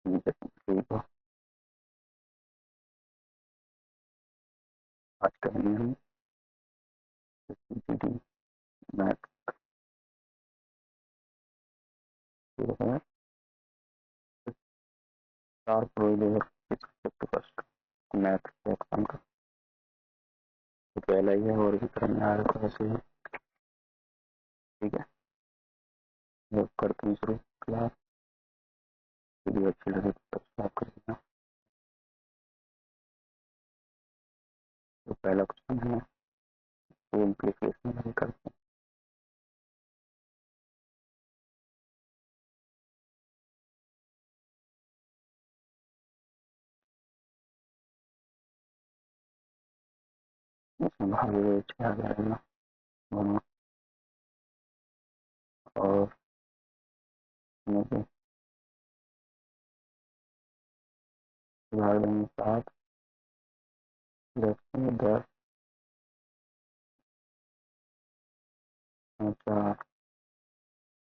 ठीक है। आज करेंगे हम मैथ जो है 4 project subject first math exam का तो पहला ही है और भी करने आ रहा है ऐसे ही। ठीक है, जब करते हैं शुरू क्लास। वीडियो अच्छी लगे तो सब्सक्राइब कर देना। तो पहला क्वेश्चन है वो इम्प्लीकेशन हल करते हैं। इसमें भाग आ जाएगा दोनों और मुझे भाग देंगे 7 10 10 4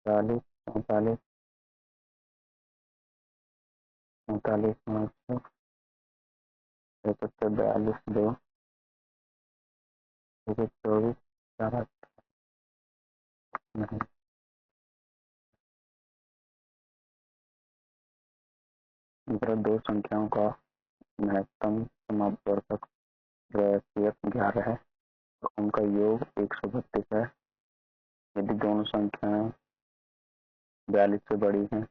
40 45 45 5 42 2 24 4 नहीं। इधर दो संख्याओं का महत्तम समापवर्तक एफ 11 है तो उनका योग 132 है। यदि दोनों संख्याएं 42 से बड़ी हैं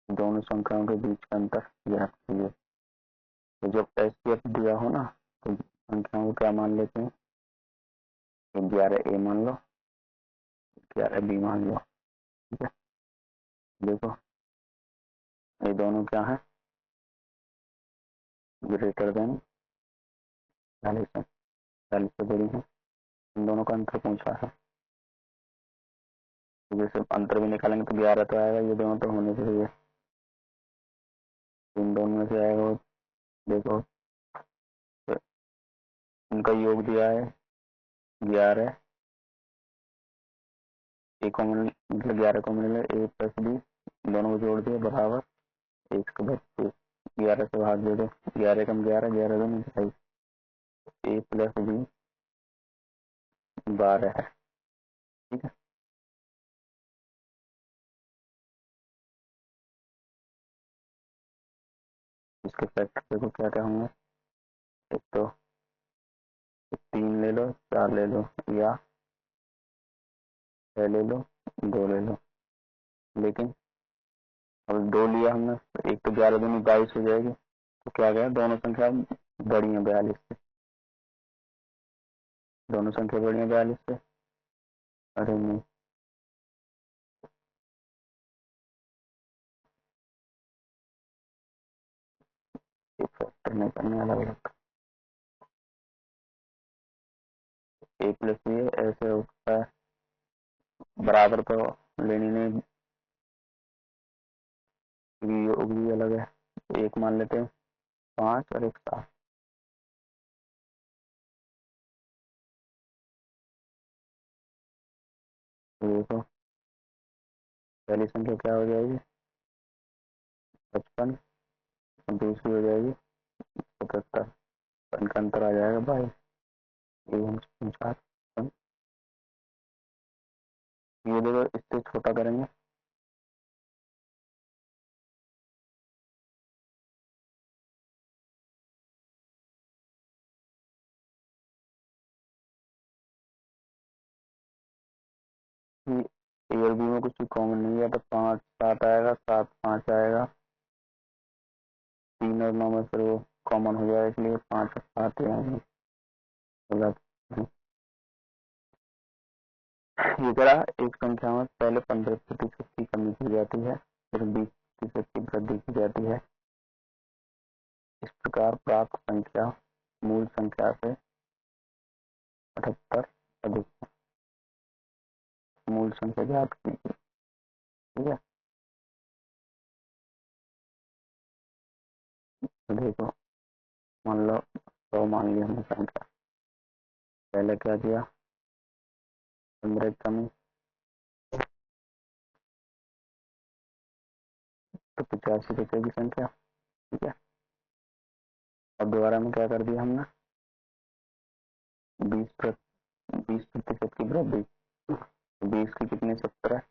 दोनों संख्याओं के बीच का अंतर यह चाहिए। तो जब एफ दिया हो ना तो संख्याओं को क्या मान लेते हैं, 11 ए मान लो 11 बी मान लो। ठीक है, देखो ये दोनों क्या है, ग्रेटर देन 40 से बड़ी है। इन दोनों का अंतर पूछा है तो जैसे अंतर भी निकालेंगे तो 11 तो आएगा, ये दोनों तो होने चाहिए। इन दोनों में से आएगा देखो तो इनका योग दिया है 11 ए कॉमन मतलब 11 कॉमन ले ए प्लस बी दोनों को जोड़ दिया बराबर 132। 11 से भाग दे दो 11 कम 11 11 2 28 ए प्लस बी 12 है। ठीक है, इसके फैक्टर देखो क्या क्या होंगे। एक तो 3 ले लो 4 ले लो या 6 ले लो 2 ले लो। लेकिन अब 2 लिया हमने तो एक तो 11 दूनी 22 हो जाएगी तो क्या गया दोनों संख्या बड़ी है 42 से। दोनों संख्या बड़ी है 42 से। अरे नहीं, एक फैक्टर नहीं करने अलग अलग ए प्लस बी ऐसे होता है बराबर तो लेनी नहीं, योग भी अलग है। एक मान लेते हैं 5 और एक 7। देखो पहली संख्या क्या हो जाएगी 55, दूसरी हो जाएगी 77, इनका अंतर आ जाएगा भाई एवं 50। ये देखो इससे छोटा करेंगे कि ए और बी में कुछ भी कॉमन नहीं है तो 5 7 आएगा 7 5 आएगा 3 और 9 में फिर वो कॉमन हो जाएगा इसलिए 5 और 7 आएंगे। ये करा एक संख्या में पहले 15% की कमी की जाती है फिर 20% की वृद्धि की जाती है। इस प्रकार प्राप्त संख्या मूल संख्या से 78 अधिक मूल संख्या ज्ञात कीजिए। ठीक है, तो देखो मान लो 100 मान लिया हमने संख्या। पहले क्या किया 15 कमी तो 85 रुपये की संख्या। ठीक है, अब दोबारा में क्या कर दिया हमने, 20% की वृद्धि, 20 की कितने 17,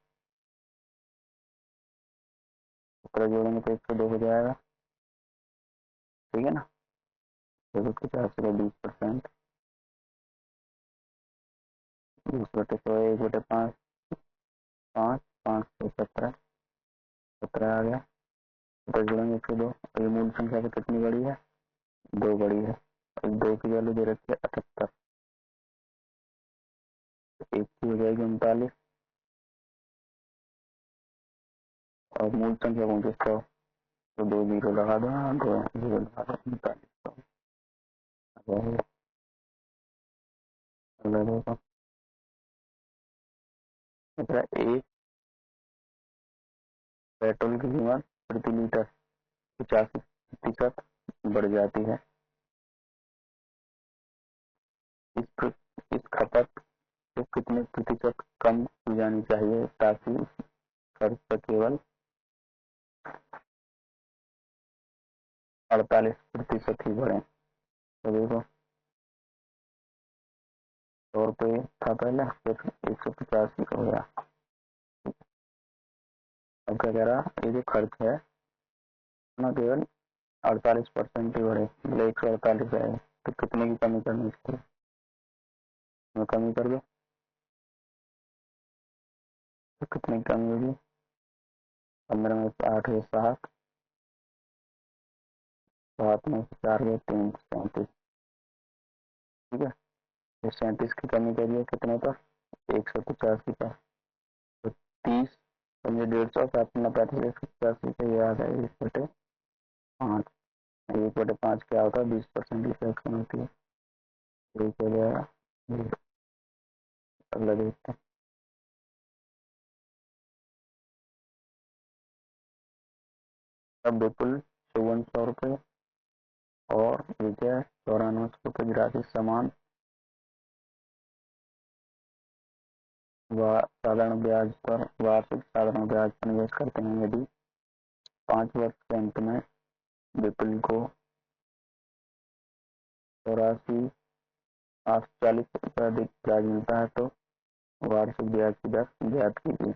17 जोड़ेंगे तो 102 हो जाएगा। ठीक है ना, तो 50 का 20%, 20/100, 1/5, 5, 5 17, 17 आ गया। 17 जोड़ेंगे 102, और ये मूल संख्या तो कितनी बड़ी है, 2 बड़ी है, और 2 की वैल्यू दे रखी है 78, एक की हो जाएगी 39, और मूल संख्या 2900, तो 2 जीरो लगा दो, 2 जीरो लगा दो, 3900 एक पेट्रोल की कीमत प्रति लीटर 85% बढ़ जाती है। इस खपत को कितने प्रतिशत कम की जानी चाहिए ताकि खर्च केवल 48% ही बढ़े। तो देखो 100 रुपये था पहले, फिर 185 हो गया। अब क्या कह रहा, ये जो खर्च है ना केवल 48% ही बढ़े, मतलब 148 है, तो कितने की कमी करनी चाहिए, मैं कमी कर दो, तो कितने की कमी होगी, 15 में से 8 गए 7, 7 में से 4 गए 3, 37। ठीक है, तो 37 की कमी करिए कितने पर, 185 पर, तो 30 समझे 150, 7 पैंतीस 185 का ये आ गया 1/5, 1/5 क्या होता है, 20% की फ्रैक्शन होती है, यही हो जाएगा। अगला देखते हैं, अब विपुल 5400 रुपये और विजय 9400 रुपये की राशि समान साधारण ब्याज पर, वार्षिक साधारण ब्याज पर निवेश करते हैं। यदि 5 वर्ष के अंत में विपुल को 84,40 रुपये अधिक ब्याज मिलता है तो वार्षिक ब्याज की दर ज्ञात कीजिए।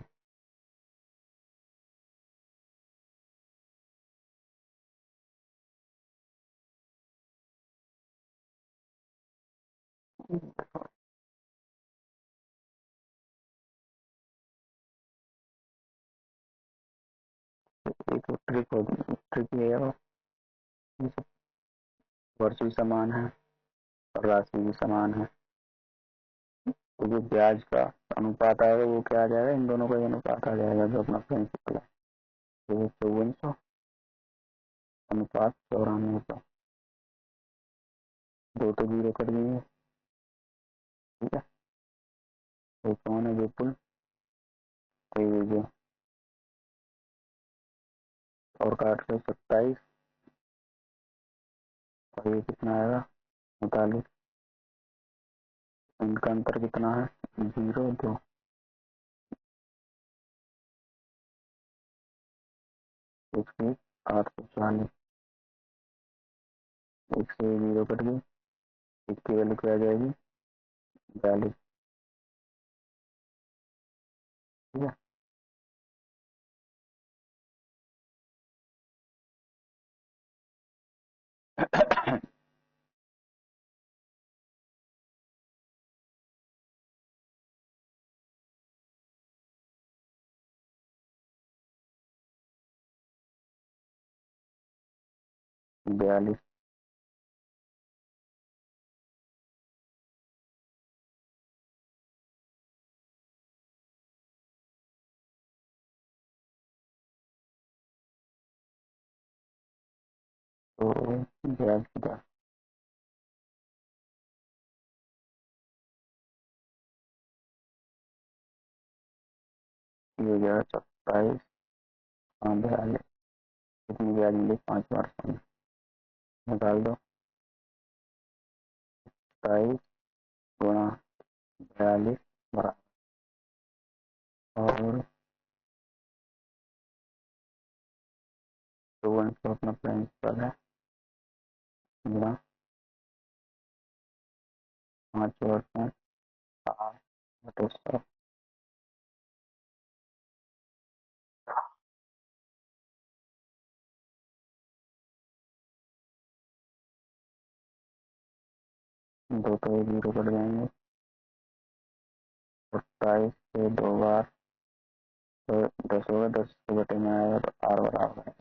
एक ट्रिक ये है, वर्ष भी समान है और राशि भी समान है, तो जो ब्याज का अनुपात आएगा वो क्या आ जाएगा, इन दोनों का अनुपात आ जाएगा जो अपना प्रिंसिपल है, तो 5400 अनुपात 9400, दो तो जीरो कर दिए। ठीक है, तो कौन है विपुल, तो ये जो और काट के 27, और ये कितना आएगा 39, इनका अंतर कितना है 0 2, 840, एक से 0 कट गई, इसकी वैल्यू क्या आ जाएगी 42। ठीक है, 42, तो ब्याज की दर ये हो जाएगा 27, हाँ 42, कितनी ब्याज मिली 5 वर्ष में, निकाल दो, 27 गुणा 42 बराबर, और तो 100 अपना प्रिंसिपल है, गुणा 5% 8/100। दो तो 0 कट जाएंगे, 27 से 2 बार तो 10 होगा, 10 के बटे में आएगा तो R बराबर है।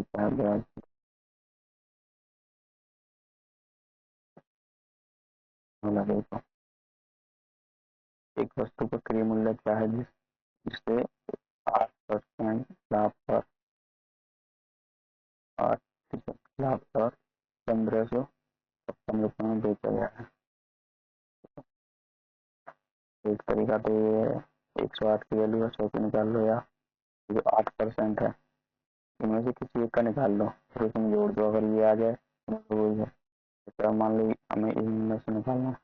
ब्याज वाला देखो, एक वस्तु का क्रय मूल्य क्या है जिसे 8% लाभ पर 8% लाभ पर 1556 में बेचा गया है। एक तरीका तो ये है, 108 की वैल्यू 100 की निकाल लो, या जो 8% है इनमें से किसी एक का निकाल लो, फिर उसमें जोड़ दो, अगर ये आ जाए तो वही है। तो मान लो हमें इनमें से निकालना,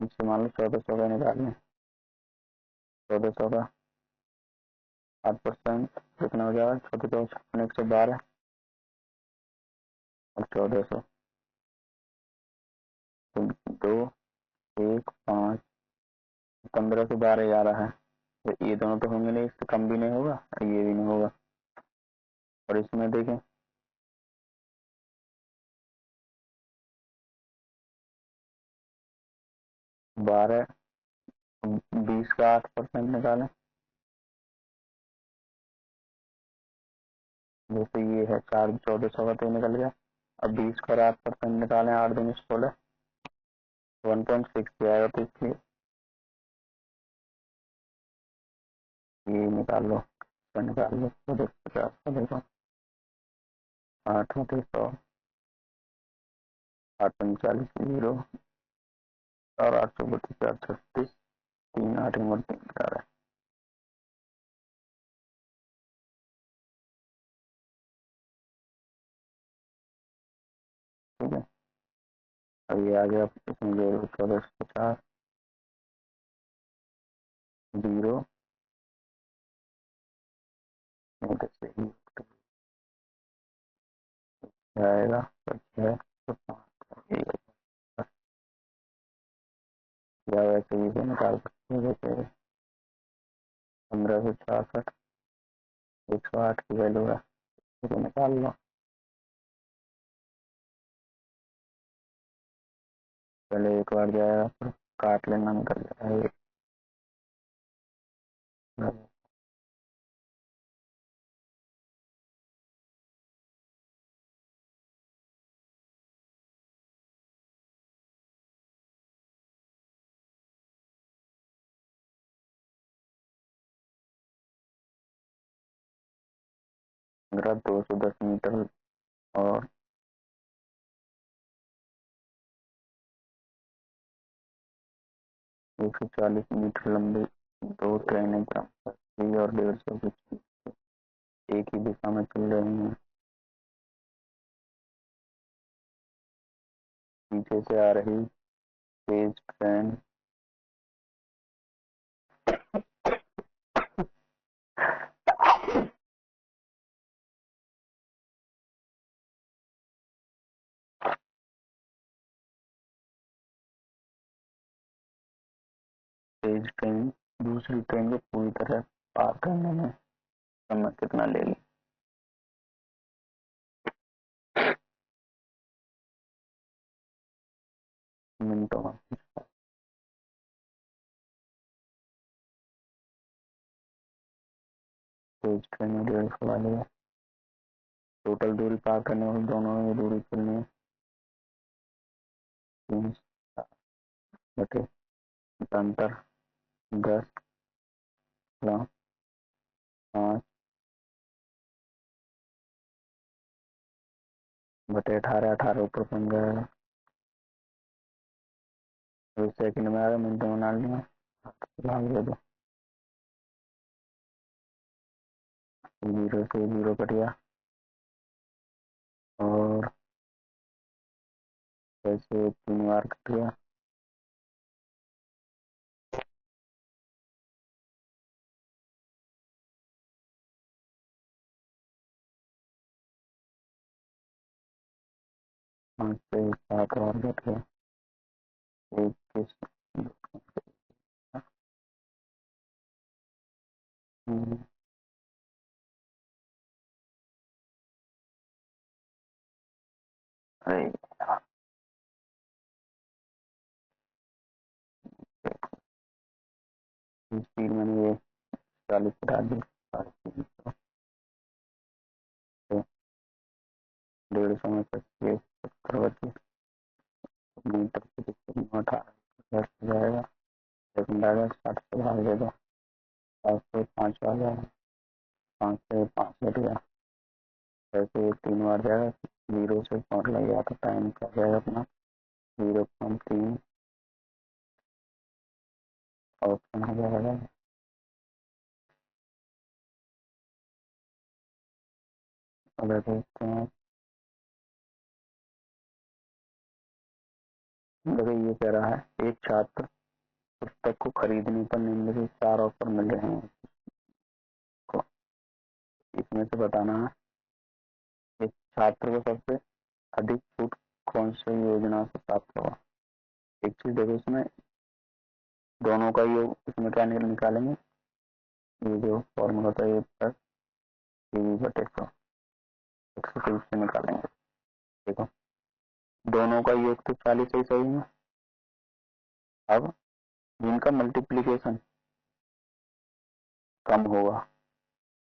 इससे मान लो 1400 का निकाल लें, 1400 का 8% कितना हो जाएगा, 14,112 और 1400 तो 2, 1, 5, 15 से 12 आ रहा है, तो ये दोनों तो होंगे नहीं, इससे कम भी नहीं होगा और ये भी नहीं होगा। और इसमें देखें 12, 20 का 8% निकालें, जैसे ये है 1400 का तो निकल गया। अब 20 का 8% निकालें, 8 दूनी 16, 1.6 आएगा, तो इसलिए ये निकाल लो, तो निकाल लो, तो 50 का देखो, 8×100, 8×40 और 832 3 8 3 है। ठीक है, अब ये आ गया, इसमें जोड़ो 1450 0 आएगा, तो है तो 5 या वैसे ही से निकाल सकते हैं, जैसे 1566 108 की वैल्यू है, इसे निकाल लो। पहले एक बार जाएगा, फिर काट लेना, निकल जाएगा। 210 मीटर और 140 मीटर लंबी दो ट्रेनें और 150 की एक ही दिशा में चल रही हैं। पीछे से आ रही तेज ट्रेन दूसरी ट्रेन को पूरी तरह पार करने में समय कितना लेगी? मिनटों में। तेज ट्रेन में 150 वाली है, टोटल दूरी पार करने में दोनों में दूरी चलनी है 3 बटे अंतर 10/5 बटे 18, 18 ऊपर बन जाएगा, तो सेकंड में आ रहा, मिनटों में डाल दिया, भाग दे दो, 0 से 0 कट गया और ऐसे 3 बार कट गया। 5 से 7 और घट गया, 21। अरे स्पीड मैंने ये 40 बढ़ा दी, 150 में 25 70 बचे, मीटर से 18 जाएगा, सेकंड आ गया, 60 से भाग दे दो, 5 से 5 आ जाएगा, 5 से 5 घट गया, ऐसे 3 बार जाएगा, 0 से पॉइंट लग गया तो टाइम का जाएगा अपना 0.3 ऑप्शन आ जाएगा। अगर देखते हैं, देखो ये कह रहा है एक छात्र पुस्तक को खरीदने पर निम्नलिखित 4 ऑफर मिल रहे हैं को, इसमें से बताना है इस छात्र को सबसे अधिक छूट कौन सी योजना से प्राप्त होगा। एक चीज देखो, इसमें दोनों का योग, इसमें क्या निकालेंगे, ये जो फॉर्मूला था ये प्लस टीवी बटे 100 से निकालेंगे। देखो दोनों का योग तो 40 ही सही है। अब जिनका मल्टीप्लीकेशन कम होगा,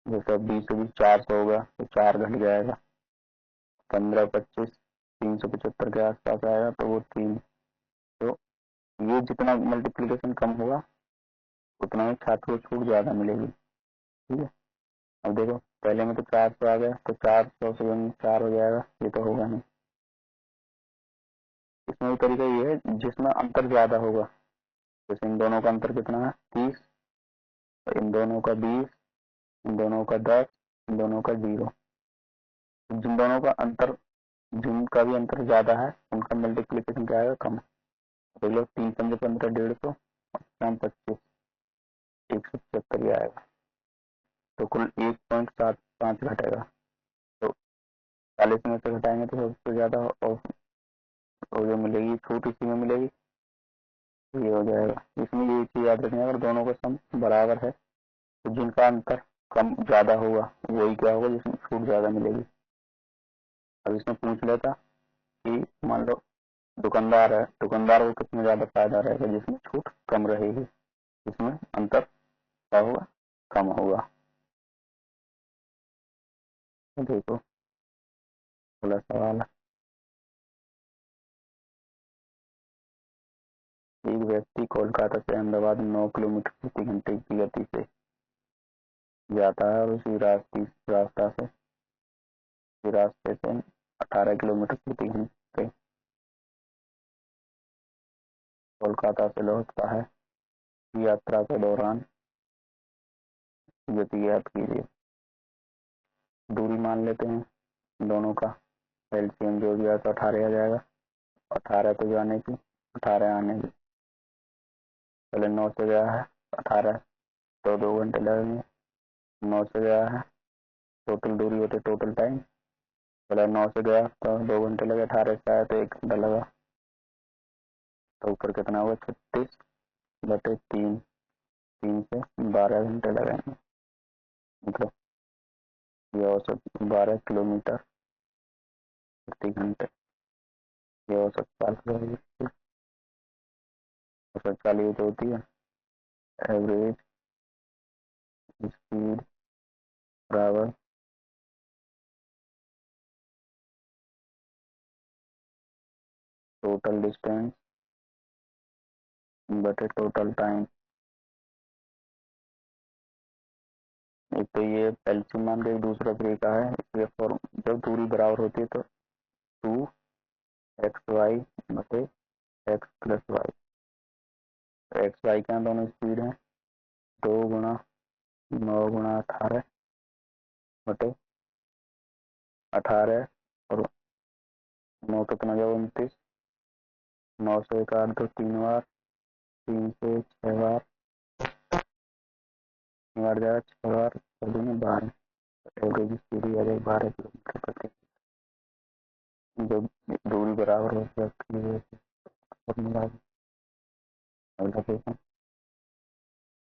जैसे 20 400 होगा तो 4 घट जाएगा, 15 25 375 के आसपास आएगा तो वो 3। तो ये जितना मल्टीप्लीकेशन कम होगा उतना ही छात्र को छूट ज्यादा मिलेगी। ठीक है, अब देखो पहले में तो 400 आ गया तो 400 से 4 हो जाएगा, ये तो होगा नहीं। इसमें भी तरीका ये है जिसमें अंतर ज्यादा होगा, जैसे इन दोनों का अंतर कितना है 30, इन दोनों का 20, इन दोनों का 10, इन दोनों का 0। जिन दोनों का अंतर, जिनका भी अंतर ज्यादा है उनका मल्टीप्लीकेशन क्या आएगा कम। देख लो 3 पंजे 15 150, 25 175 आएगा, तो कुल 1.75 घटेगा। तो 40 में से घटाएंगे तो सबसे ज्यादा और जो मिलेगी छूट इसी में मिलेगी, ये हो जाएगा। इसमें ये चीज याद रखना, अगर दोनों का सम बराबर है तो जिनका अंतर कम ज्यादा होगा वही क्या होगा जिसमें छूट ज्यादा मिलेगी। अब इसमें पूछ लेता कि मान लो दुकानदार है, दुकानदार को किसमें ज्यादा फायदा रहेगा, जिसमें छूट कम रहेगी, इसमें अंतर क्या होगा कम होगा। तो देखो अगला सवाल है, एक व्यक्ति कोलकाता से अहमदाबाद 9 किलोमीटर प्रति घंटे की गति से जाता है और उसी रास्ते से 18 किलोमीटर प्रति घंटे कोलकाता से लौटता है। यात्रा के दौरान गति ज्ञात कीजिए। दूरी मान लेते हैं दोनों का, एलसीएम जो भी आया तो 18 आ जाएगा, 18 तो जाने की 18 आने की, पहले 9 से गया है 18 तो 2 घंटे लगेंगे, 9 से गया है टोटल दूरी होते टोटल टाइम, पहले 9 से गया तो 2 घंटे लगे, 18 से आया तो 1 घंटा लगा, तो ऊपर कितना होगा 36/3, 3 से 12 घंटे लगेंगे, मतलब ये औसत 12 किलोमीटर प्रति घंटे, ये औसत चाल रहेगी। औसत चाल ये जो होती है एवरेज स्पीड बराबर टोटल डिस्टेंस बटे टोटल टाइम। एक तो ये एलसीएम मान के एक दूसरा तरीका है, इसके फॉर्म जब दूरी बराबर होती है तो 2xy बटे x plus Y, X Y क्या दोनों स्पीड है 2 × 9 × 18 बटे 18 और 9 कितना जब 29, 9 से 1 8 2 3 बार, 3 से 6 बार, 3 बार जाएगा 6 बार, 12 एवरेज स्पीड आ जाएगी 12 किलोमीटर प्रति। जो दूरी बराबर होती है उसके लिए फॉर्मूला एप्लीकेशन।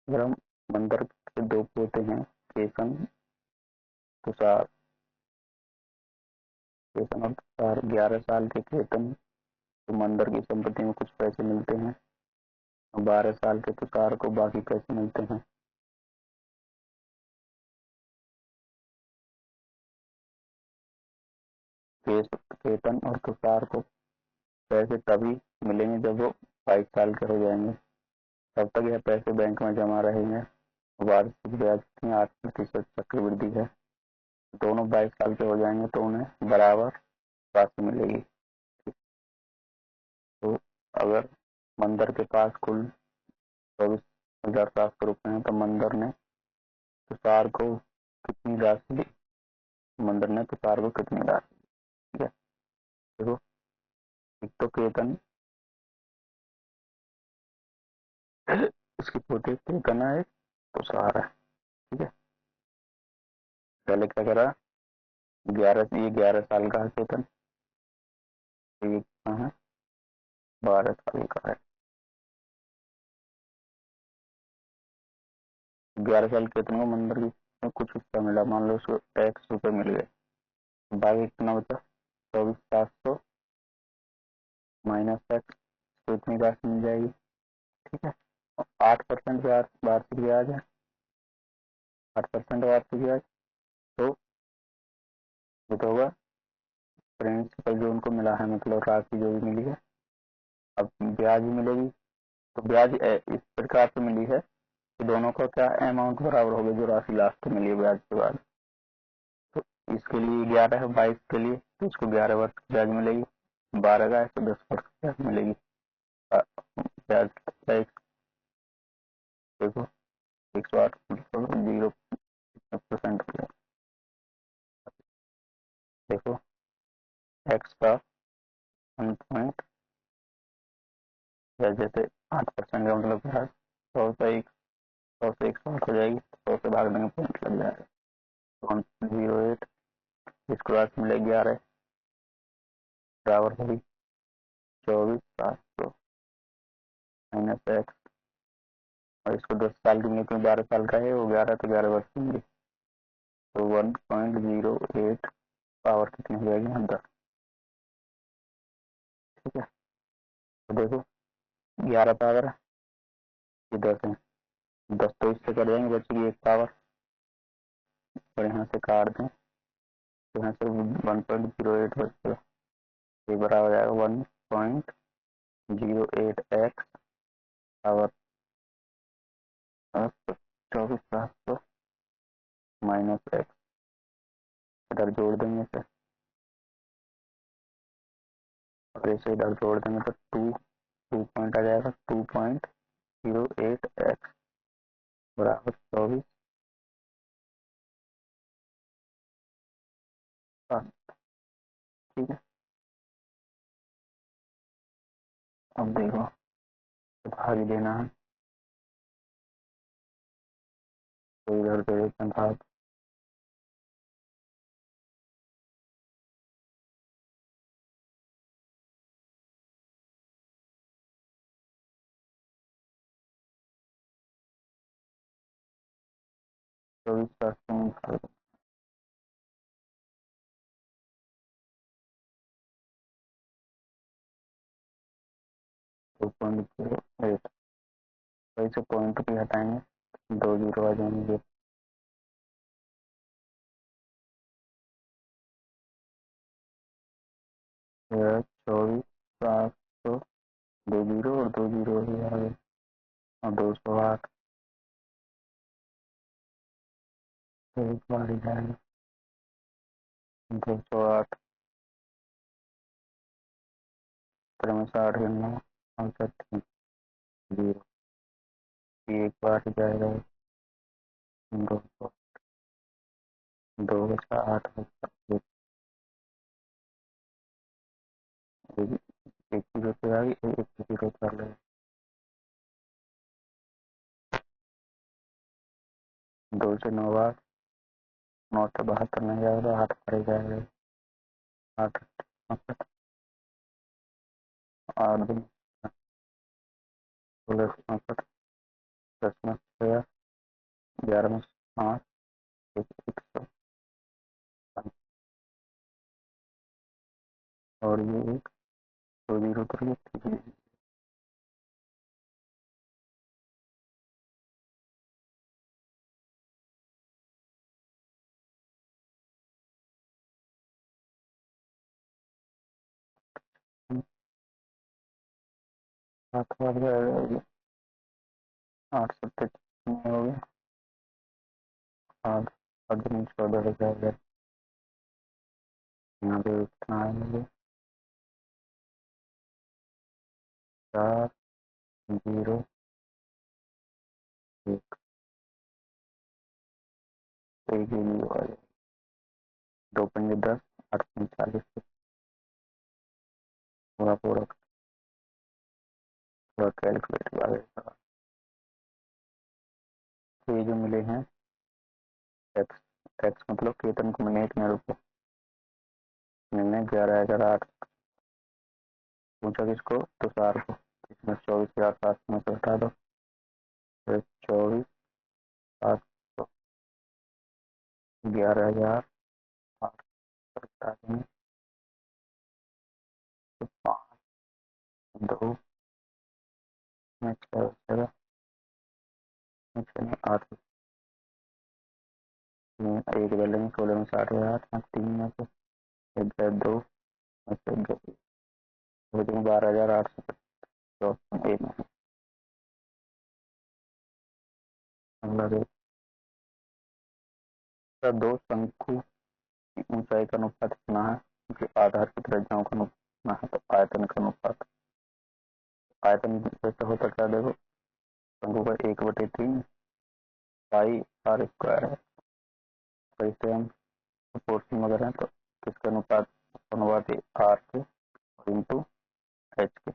अगर हम मंदिर के दो पोते हैं, केसन तुषार, केसन और तुषार 11 साल के केतन तो मंदिर की संपत्ति में कुछ पैसे मिलते हैं, 12 साल के तुषार को बाकी पैसे मिलते हैं। केतन और तुषार को पैसे तभी मिलेंगे जब वो 22 साल के हो जाएंगे। तब तक यह पैसे बैंक में जमा रहेंगे। वार्षिक ब्याज की 8% चक्रवृद्धि है। दोनों 22 साल के हो जाएंगे तो उन्हें बराबर राशि मिलेगी। तो अगर मंदिर के पास कुल 24,700 रुपये है तो मंदिर ने तुषार को कितनी राशि दी, मंदिर ने तुषार को कितनी राशि दी। ठीक है, देखो एक तो केतन इसकी पोते केतन है, एक तुषार है। ठीक है, पहले क्या करा, 11 साल का है केतन, ये कितना है 12 साल का है। 11 साल केतन को मंदिर की कुछ हिस्सा मिला, मान लो उसको X रुपये मिल गए, बाकी कितना बचा 24,700 माइनस एक्स, तो इतनी राशि मिल जाएगी। ठीक है, 8% वार्षिक ब्याज है, 8% वार्षिक ब्याज, तो ये तो होगा प्रिंसिपल जो उनको मिला है, मतलब राशि जो भी मिली है। अब ब्याज मिलेगी तो ब्याज इस प्रकार से मिली है कि दोनों का क्या अमाउंट बराबर हो गया, जो राशि लास्ट में मिली है ब्याज के बाद। तो इसके लिए 11 है, 22 के लिए तो इसको 11 वर्ष की ब्याज मिलेगी, 12 का है तो 10 वर्ष की ब्याज मिलेगी। ब्याज देखो 108 0% देखो एक्स का 1 पॉइंट, जैसे 8% का मतलब है 100 से 108 हो जाएगी, 100 से भाग देंगे पॉइंट लग जाएगा, 1.08, इसके बाद मिलेगी 11 बराबर होगी 24,700 माइनस एक्स, और इसको 10 साल की मिले क्योंकि 12 साल का है, वो 11 तो 11 वर्ष की मिली, तो 1.08 पावर कितनी हो जाएगी यहाँ 10। ठीक है, तो देखो 11 पावर है, ये 10 है, 10 तो इससे कट जाएंगे, बचेगी 1 पावर, और यहाँ से काट दें तो यहाँ से 1.08 बचेगा, ये बराबर हो जाएगा 1.08 एक्स पावर 24,700 माइनस एक्स, इधर जोड़ देंगे इसे और इसे इधर जोड़ देंगे तो 2 पॉइंट आ जाएगा, 2.08 एक्स बराबर 24। ठीक है, अब देखो तो भाग देना है, तो इधर से भाग, तो इस रास्ते में भाग 2.08, तो इसे पॉइंट भी हटाएंगे, 2 जीरो आ जाएंगे, 24,700, 2 जीरो और 2 जीरो ही आ गए, और 208 एक बार ही जाएगा, 208 में 60 अच्छा ठीक, जीरो एक बार ही जाएगा, 200, 2 बचा 8 बचा एक, एक जीरो से आ गई, एक जीरो कर ले, 2 से 9 बार, 9 से 72 नहीं जाएगा, 8 पर ही जाएगा, 8 64, 8 दिन 16, 10 में 6, 11 में 5, 100, और ये एक 2 जीरो कर लो, ठीक है। सात बार जाएगा, 8 सत्तर कितने हो गए, 8 8 14 हो जाएगा। यहाँ पे कितना है मुझे, 4 0 1 1 ही नहीं हुआ, 2 पंजे 10, 8 पंजे 40, पूरा पूरा पूरा कैलकुलेट वाले। तो ये जो मिले हैं एक्स, एक्स मतलब केतन को मैंने इतने रुपये मैंने 11,008 पूछा किसको, तुषार को। इसमें 24,700 में से हटा दो, फिर 24,700 11,008 हटा देंगे, तो 5 2 में 6 7 में 6 में 8 एक डालेंगे, 16 में 60,000, 3 में से 1 2 में से 12,800 एक में। अगला देखो, दो शंकु की ऊंचाई का अनुपात कितना है, क्योंकि आधार की त्रिज्याओं का अनुपात कितना है, तो आयतन का अनुपात। आयतन जैसे होता क्या, देखो शंकु का 1/3 पाई आर स्क्वायर है, तो इसे हम प्रोपोर्शन वगैरह है, तो किसके अनुपात, अनुपात आर के और इंटू एच के,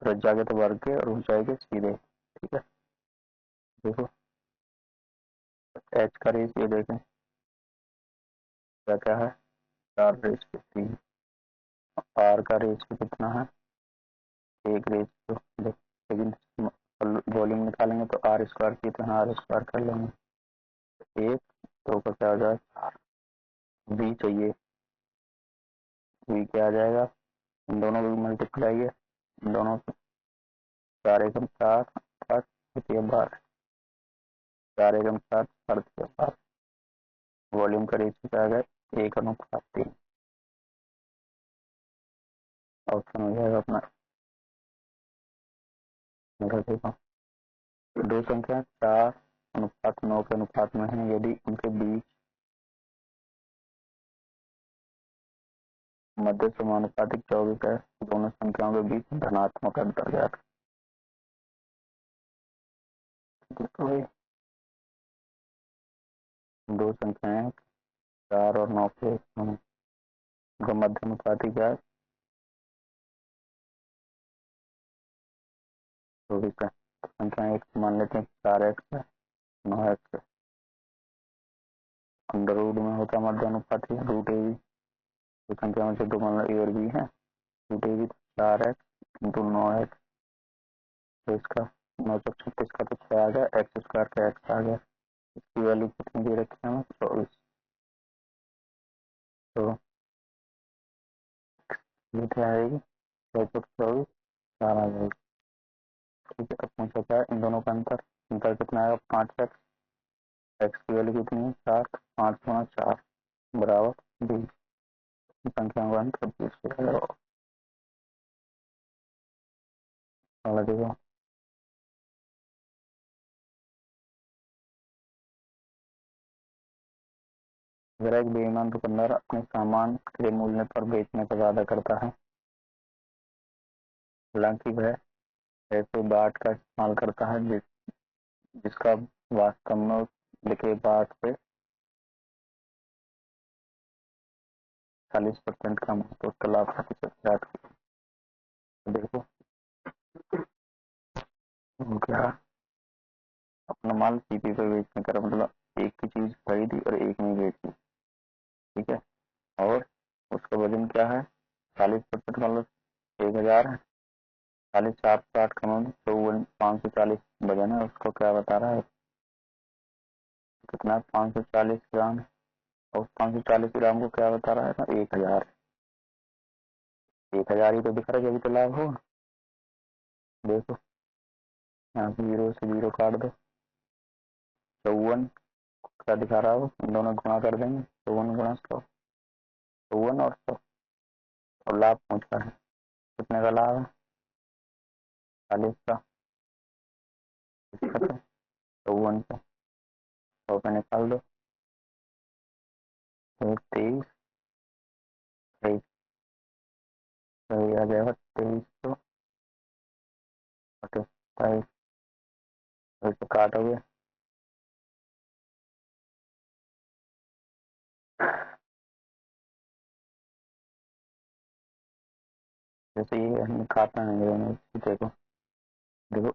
त्रिज्या के तो वर्ग के और ऊंचाई के सीधे, ठीक है। देखो एच का रेशियो देखें क्या क्या है, 4/3, आर का रेशियो कितना है, 1/2, लेकिन वॉल्यूम निकालेंगे तो आर स्क्वायर की तरह आर स्क्वायर कर लेंगे, 1 2 का क्या आ जाएगा, बी चाहिए, बी क्या आ जाएगा, इन दोनों को मल्टीप्लाई है, इन दोनों से 4 एकम 4, 8 12, 4 एकम 7, 12, वॉल्यूम का रेशियो क्या आ गया, 1:3, ऑप्शन हो जाएगा अपना। देखो दो संख्या 4:9 के अनुपात में है, यदि उनके बीच मध्य समानुपातिक 24 है, दोनों संख्याओं के बीच धनात्मक अंतर ज्ञात। तो दो संख्याएं 4 और 9 के मध्य अनुपातिक है 24 है। संख्या एक मान लेते हैं 4x है, 9x है, अंडर रूट में होता है मध्य अनुपातिक रूट ए बी, तो संख्या में से दो मान लो ए और बी है, root A B 4x into 9x, तो इसका 936 का तो 6 आ गया, एक्स स्क्वायर का x आ गया, इसकी वैल्यू कितनी दे रखी है हमें, 24, तो ये क्या आएगी, 624 4 आ जाएगी, ठीक है। अब पूछा क्या है इन दोनों का अंतर, अंतर कितना आएगा, 5x, एक्स की वैल्यू कितनी है 7, 5 गुणा 4 बराबर 20, संख्या का अंतर 20 हो जाएगा। अगला देखो, अगर एक बेईमान दुकानदार अपने सामान के मूल्य पर बेचने का वादा करता है, हालांकि वह ऐसे बाट का इस्तेमाल करता है जिसका वास्तव में उस लिखे बाट से 40% कम हो, तो उसका लाभ प्रतिशत क्या है? देखो क्या, अपना माल सीपी पे बेचने का मतलब एक की चीज खरीदी और एक नहीं बेची, ठीक है। कितना 540 ग्राम, और 540 ग्राम को क्या बता रहा है ना 1000, 1000 ही तो दिख रहा है, जब तो लाभ होगा। देखो यहाँ से 0 से 0 काट दो, 54 क्या दिखा रहा हो, इन दोनों गुणा कर देंगे, 54 गुणा 100, 54 और 100, और लाभ पहुंच रहा है। कितने का लाभ है 40 का, 54 का 100 पे निकाल दो, 23 तो ये आ जाएगा 2327, तो काटोगे जैसे ये हमें काटना नहीं है। देखो देखो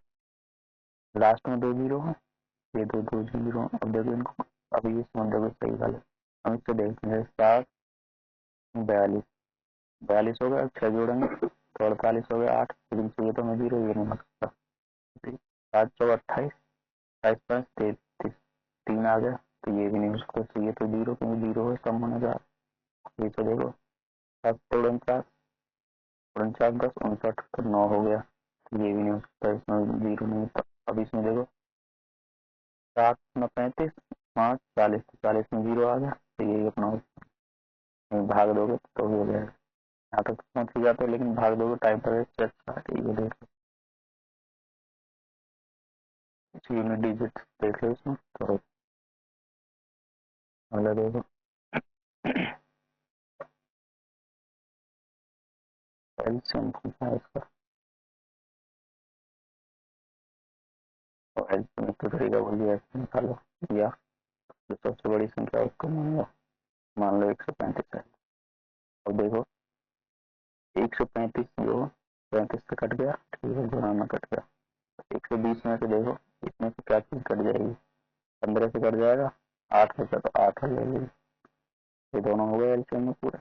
लास्ट में 2 जीरो है, ये दो जीरो, अब देखो इनको, अभी ये समझ देखो सही वाले, हम इससे देखते हैं 7 42, 42 हो गया, 6 जोड़ेंगे तो 48 हो गया, 8 लेकिन चाहिए तो मैं जीरो, ये नहीं हो सकता, 7 4 28, 28 5 33, 3 आ गया, तो ये भी नहीं हो सकता, चाहिए तो जीरो, क्योंकि जीरो है कम होने का। ये तो देखो 7 49, 49 10 59, तो 9 हो गया, ये भी नहीं हो सकता, इसमें जीरो नहीं होता। अब इसमें देखो 7 9 35 5 40, 40 में जीरो आ गया, तो ये अपना भाग दोगे तो हो जाएगा। यहाँ तक पहुंच ही जाते, लेकिन भाग दोगे टाइप पर अच्छा है, ये देखो यूनिट डिजिट देख लो इसमें, तो अगला देखो एलसीएम पूछा है इसका, और एलसीएम तो तरीका बोलिए ऐसे निकालो, या जो सबसे बड़ी संख्या उसको मान लो 135 है। अब देखो 135 जो 35 से कट गया, ठीक है, गुणा में कट गया, 120 में से देखो इसमें से क्या चीज कट जाएगी, 15 से कट जाएगा, 8 बचा तो 8 ले लीजिए, ये दोनों हो गए एलसीएम में पूरे।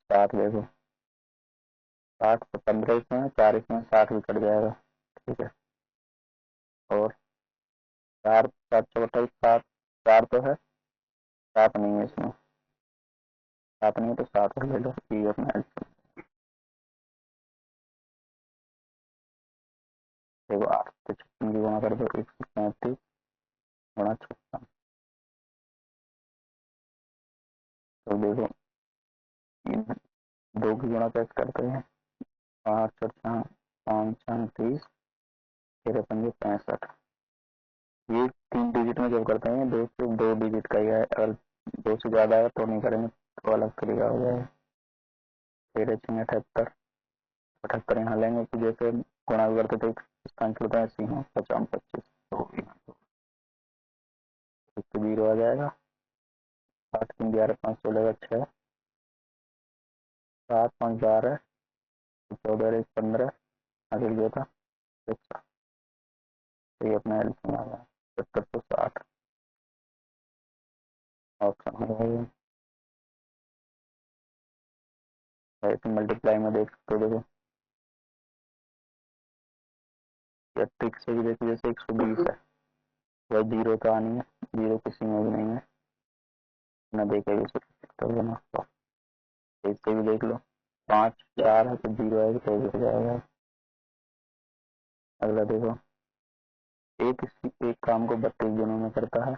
7 देखो 60 तो 15 इसमें, 4 इसमें, 60 भी कट जाएगा, ठीक है, और 4 7 28 7, 4 तो है, 7 नहीं है इसमें, 7 नहीं है तो 7 ले लो, ये अपना एलसीएम। देखो 8 से 56 की गुणा कर दो, 135 गुणा 56, तो देखो इन दो की गुणा कैसे करते हैं, 5 और 4 5 4 30, 13 पंजे 65, ये 3 डिजिट में जब करते हैं 2 से 2 डिजिट का ही है, अगर 2 से ज्यादा है तो नहीं करेंगे, तो अलग तरीका हो जाएगा। 13 6 78, 78 यहाँ लेंगे कि जैसे गुणा करते थे स्थान चलता है, ऐसे ही 50 25, तो इससे 0 आ जाएगा, 8 3 11 5 16 6, 7 5 12, 14 1 15, आगे जो था 6, तो ये अपना एलसीएम आ गया 70 ऑप्शन हो जाएगा। ऐसे मल्टीप्लाई में देख सकते हो, देखो या ट्रिक से भी देखो, जैसे 120 है, वह जीरो का नहीं है, जीरो किसी में भी नहीं है, ना देखे भी सकते हो ना, तो इससे भी देख लो 5 4 है तो जीरो है तो हो जाएगा। अगला देखो एक काम को 32 दिनों में करता है,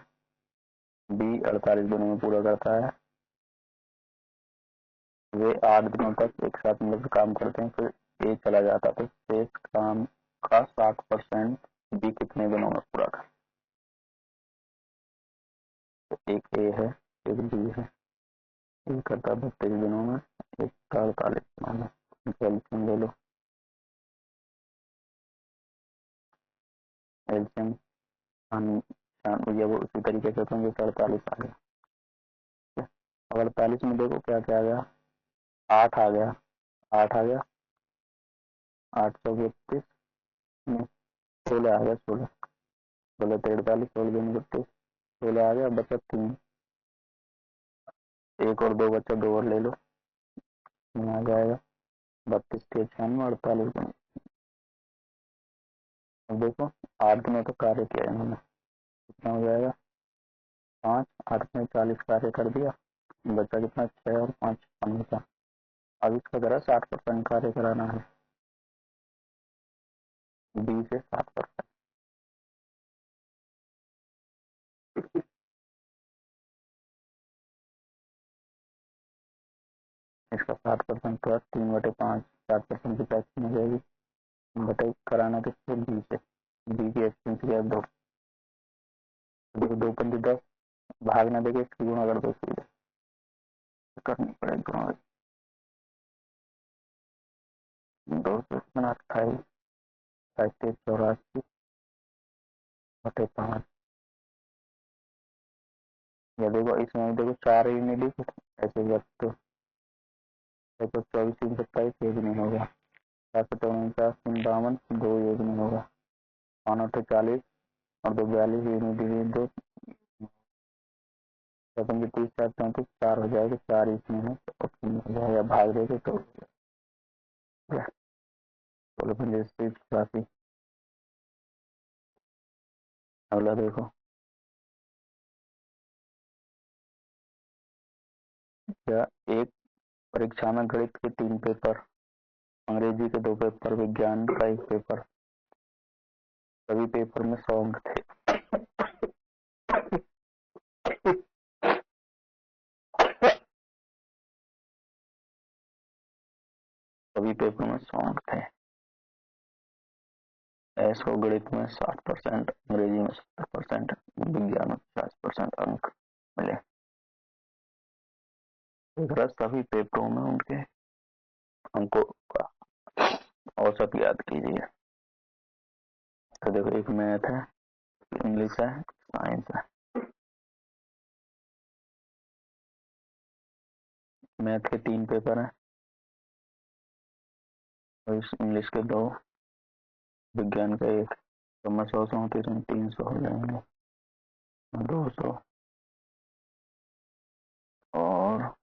बी 48 दिनों में पूरा करता है, वे 8 दिनों तक एक साथ मिलकर काम करते हैं, फिर ए चला जाता है, तो शेष काम का 60% बी कितने दिनों में पूरा कर, तो एक ए है, एक बी है, ए करता है 32 दिनों में, एक का 48 दिनों में, एल्सियम ले लो, एल्सियम ये वो उसी तरीके से करेंगे, 48 आ गया, अब 48 में देखो क्या क्या आ गया, 8 आ गया, 8 आ गया, 8 में 16 आ गया, 16 16 43, 16 16 आ गया, बचा 3, एक और 2 बचा, 2 और ले लो, आ जाएगा 32 96 48 दिन। अब देखो 8 दिनों तक कार्य किया इन्होंने, कितना हो जाएगा 5, 8 में 40 कार्य कर दिया, बचा कितना 6 और 5 55 का। अब इसका जरा 60% कार्य कराना है, बी से 60%। इसका 60% प्लस 3/5, 60% की टैक्स हो जाएगी। बताइए कराना किससे, बी से। बी की एक्सपेंस क्या है 2, देखो 2 पंजे 10, भाग ना देके इसकी गुणा कर दो, सीधे करनी पड़ेगी गुणा। 2 से 28, 84/5। या देखो इसमें देखो 4 ही नहीं लिखे ऐसे वक्त तो देखो 24, 3, 27 ये भी नहीं होगा, 449, 52, 2 ये भी नहीं होगा, 5, 40 और 2, 42, ये नहीं दिए 2, 30, 4, 34, 4 हो जाएगा, 4 इसमें है तो ऑप्शन में हो जाएगा, भाग देंगे तो 16, 85। अगला देखो, क्या एक परीक्षा में गणित के 3 पेपर, अंग्रेजी के 2 पेपर, विज्ञान का 1 पेपर, सभी पेपर में 100 अंक थे। सभी पेपर में 100 अंक थे। ऐस को गणित में 60%, अंग्रेजी में 70%, विज्ञान में 50% अंक मिले। सभी पेपरों में उनके अंकों का औसत याद कीजिए। तो देखो एक मैथ है, इंग्लिश है, साइंस है। मैथ के 3 पेपर हैं, इंग्लिश के 2, विज्ञान का 1, तो मैं 100 से 300 हो जाएंगे, 200 और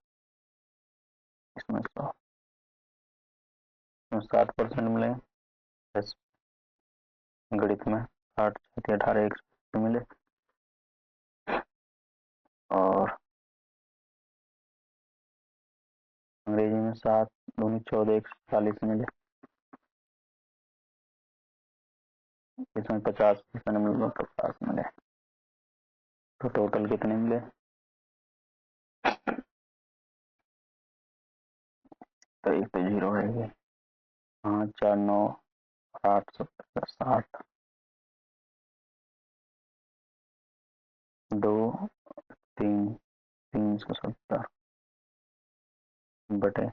इसमें 100, 60% मिले। गणित में 8, 18, 100 मिले और अंग्रेजी में 7, 2, 14, 140 मिले। इसमें 50% मिले, 50 मिले, तो टोटल कितने मिले, तो एक तो 0 है, 5, 4, 9, 8, 70, 60, 2, 3, 370 बटे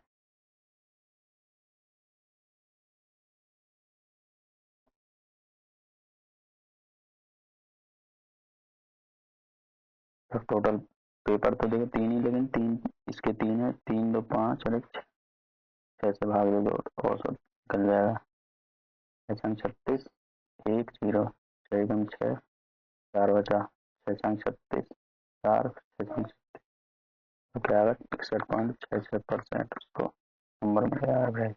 तो टोटल पेपर तो देखो 3 ही, लेकिन 3 इसके 3 है, 3, 2, 5 और 1 6 से भाग दे दो तो औसत निकल जाएगा। 36, 1, 0, 6, 6, 4 बचा, 36, 4, 6, तो क्या आएगा 61.66%, उसको नंबर में एवरेज।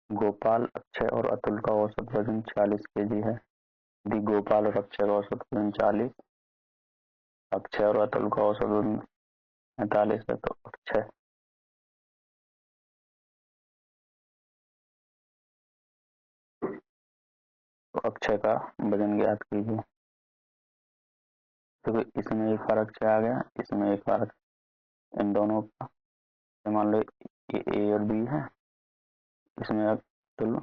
गोपाल, अक्षय और अतुल का औसत वजन 46 केजी है। यदि गोपाल और अक्षय का औसत वजन 40, अक्षय और अतुल का औसत वजन 45 है, तो अक्षय का वजन ज्ञात कीजिए। तो इसमें एक बार अक्षय आ गया, इसमें एक बार इन दोनों का, मान लो ये ए और बी है, इसमें अतुल,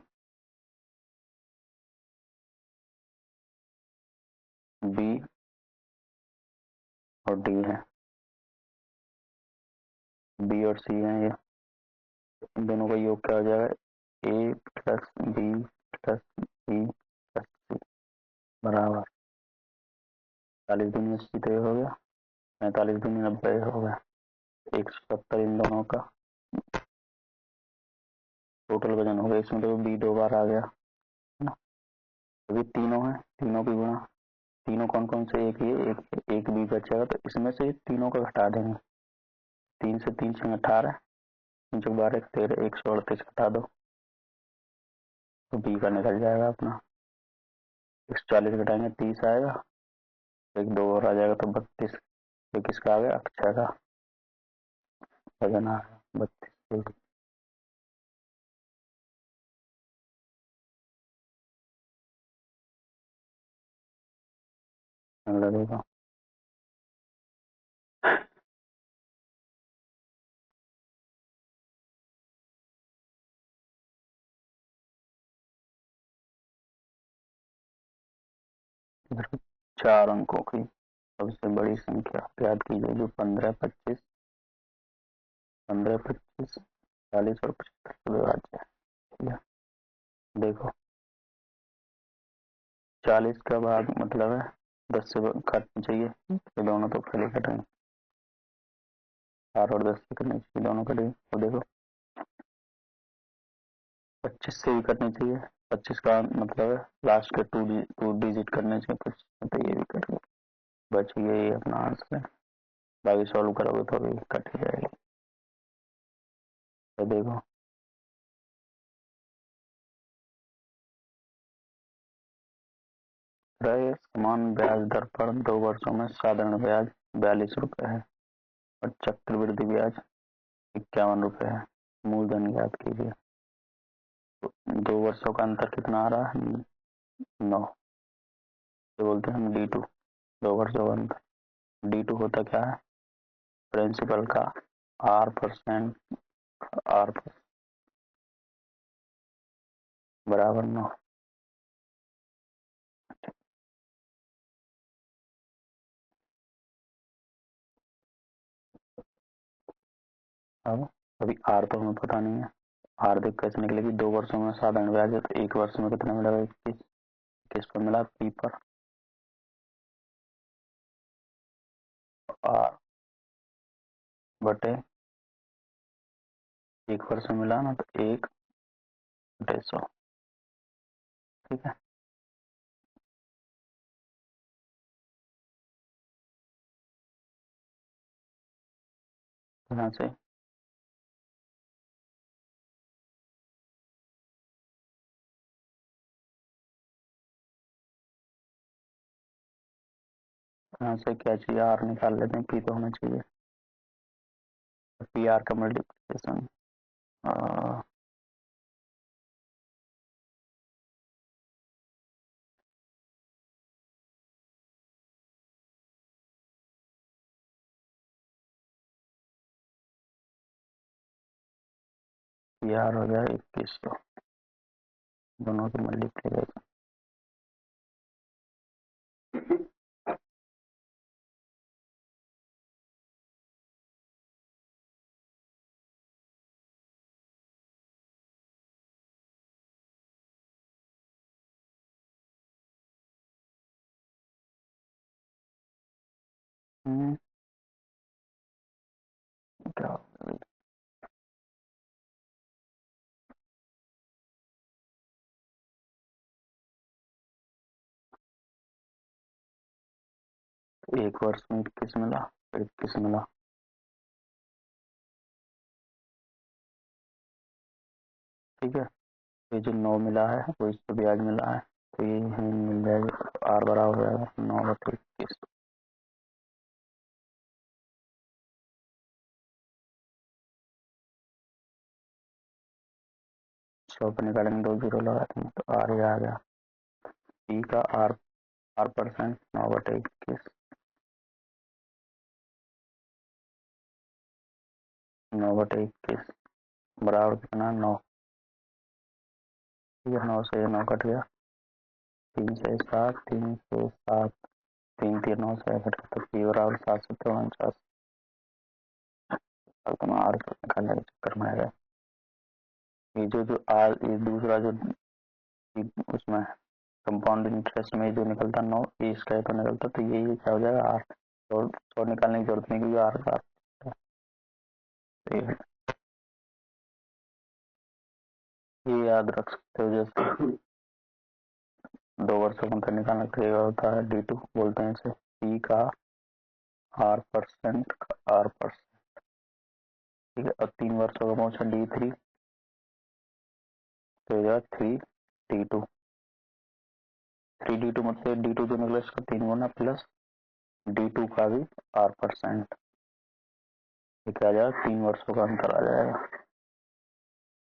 बी और डी है, बी और सी है, ये इन दोनों का योग क्या हो जाएगा, A plus B plus C plus C बराबर 40 दूनी 80 तो हो गया, 45 दूनी 90 हो गया, 170 इन दोनों का टोटल वजन हो गया। इसमें तो बी 2 बार आ गया है ना, अभी तीनों है, तीनों की गुणा, तीनों कौन कौन से, एक ये एक बी बचेगा, तो इसमें से तीनों का घटा देंगे, 3 से 3 से 18, 3 12, 13, 138 घटा दो, तो बी का निकल जाएगा अपना। 140 घटाएंगे 30 आएगा, एक 2 और आ जाएगा तो 32। ये किसका आ गया? अक्षय का वजन आ गया 32 kg। अगला देखो, इधर 4 अंकों की सबसे बड़ी संख्या याद कीजिए, जो 15, 25, 40 और 75 से विभाज्य है। ठीक है, देखो 40 का भाग मतलब है 10 से काटना चाहिए, ये दोनों तो पहले कटेंगे, 4 और 10 से कटने चाहिए, दोनों कटेंगे। तो देखो 25 से भी कटनी चाहिए, 25 का मतलब है लास्ट के 2 डिजिट करने चाहिए, तो ये भी कट गया, बच गया ये अपना आंसर है। बाकी सॉल्व करोगे तो अभी कट ही जाएगी। तो देखो क्रय समान ब्याज दर पर 2 वर्षों में साधारण ब्याज 42 रुपए है और चक्रवृद्धि ब्याज 51 रुपए है। मूलधन ज्ञात कीजिए। तो 2 वर्षों का अंतर कितना आ रहा है? 9। तो बोलते हैं हम D2, 2 वर्षों का अंतर। D2 होता क्या है? प्रिंसिपल का R% R बराबर 9। अब अभी R तो हमें पता नहीं है, R देख कैसे निकलेगी? 2 वर्षों में साधारण ब्याज है तो 1 वर्ष में कितना मिलेगा? 21। किस पर मिला? P पर। R बटे 1 वर्ष में मिला ना, तो 1/100। ठीक है, यहाँ से क्या चाहिए? R निकाल लेते हैं, P तो होना चाहिए। PR का मल्टीप्लिकेशन PR हो जाए 2100, दोनों की मल्टीप्लिकेशन। क्या 1 वर्ष में 21 मिला, फिर 21 मिला। ठीक है, ये जो 9 मिला है वो इस पर ब्याज मिला है, तो ये हमें मिल जाएगा। R बराबर हो जाएगा 9/21। 100 पे निकालेंगे, 2 जीरो लगा देंगे तो R ही आ गया। P का R% 9/21, 9/21 बराबर कितना? 9। ठीक है, 9 से 9 कट गया, 3 से 7, 3 से 7, 3 3 9 से कट गया, तो P बराबर 749। अब तुम R निकालने के चक्कर में आएगा। ये जो R, ये दूसरा जो उसमें कंपाउंड इंटरेस्ट में जो निकलता 9, ये इसका तो निकलता, तो ये क्या हो जाएगा? R। तो निकालने की जरूरत नहीं, क्योंकि R का ये याद रख सकते हो। जैसे 2 वर्षों का अंतर निकालना चाहिए होता है D2, बोलते हैं इसे P का R%। ठीक है, और 3 वर्षों का मोशन D3, तो 3 D2, 3D2 मतलब D2 जो निकला इसका 3 गुना प्लस D2 का भी R%, ये क्या आ जाएगा, 3 वर्षों का अंतर आ जाएगा।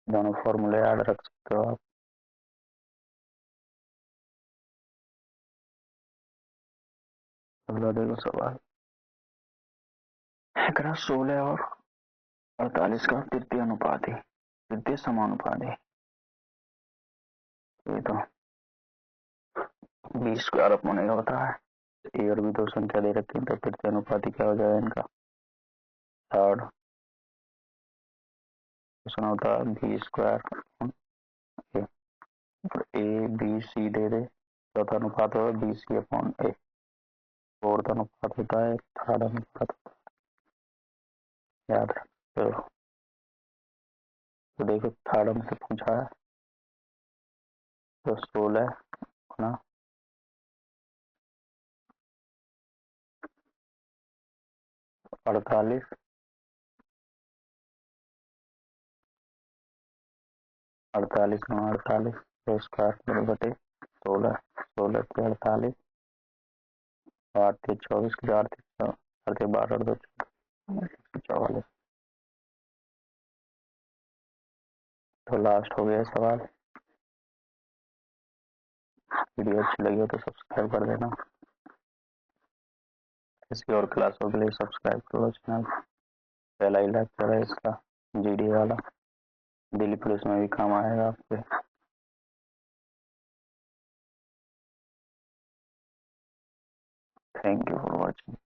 दोनों फॉर्मूले याद रख सकते हो आप। अगला देखो सवाल, 16 और 48 का तृतीय अनुपात है, तृतीय समानुपात है। ये तो 20 स्क्वायर अपॉन ए होता है। ए और बी दो संख्या दे रखी है तो तृतीय अनुपाती क्या हो जाएगा इनका, थर्ड। क्वेश्चन होता है B square A, A B C दे दे, चौथा अनुपात होगा B C upon A, fourth अनुपात होता है, थर्ड अनुपात याद रखते हो। तो देखो थर्ड हमसे पूछा है तो 16 गुना 48, 48 गुना 48 तो स्क्वायर बटे 16, 16 के 48, 8 के 24 के 4 के 12 और 2 44। तो लास्ट हो गया सवाल। वीडियो अच्छी लगी हो तो सब्सक्राइब कर देना, किसी और क्लासों के लिए सब्सक्राइब करो चैनल। पहला ही लेक्चर है इसका, जीडी वाला, दिल्ली पुलिस में भी काम आएगा आपके। Thank you for watching.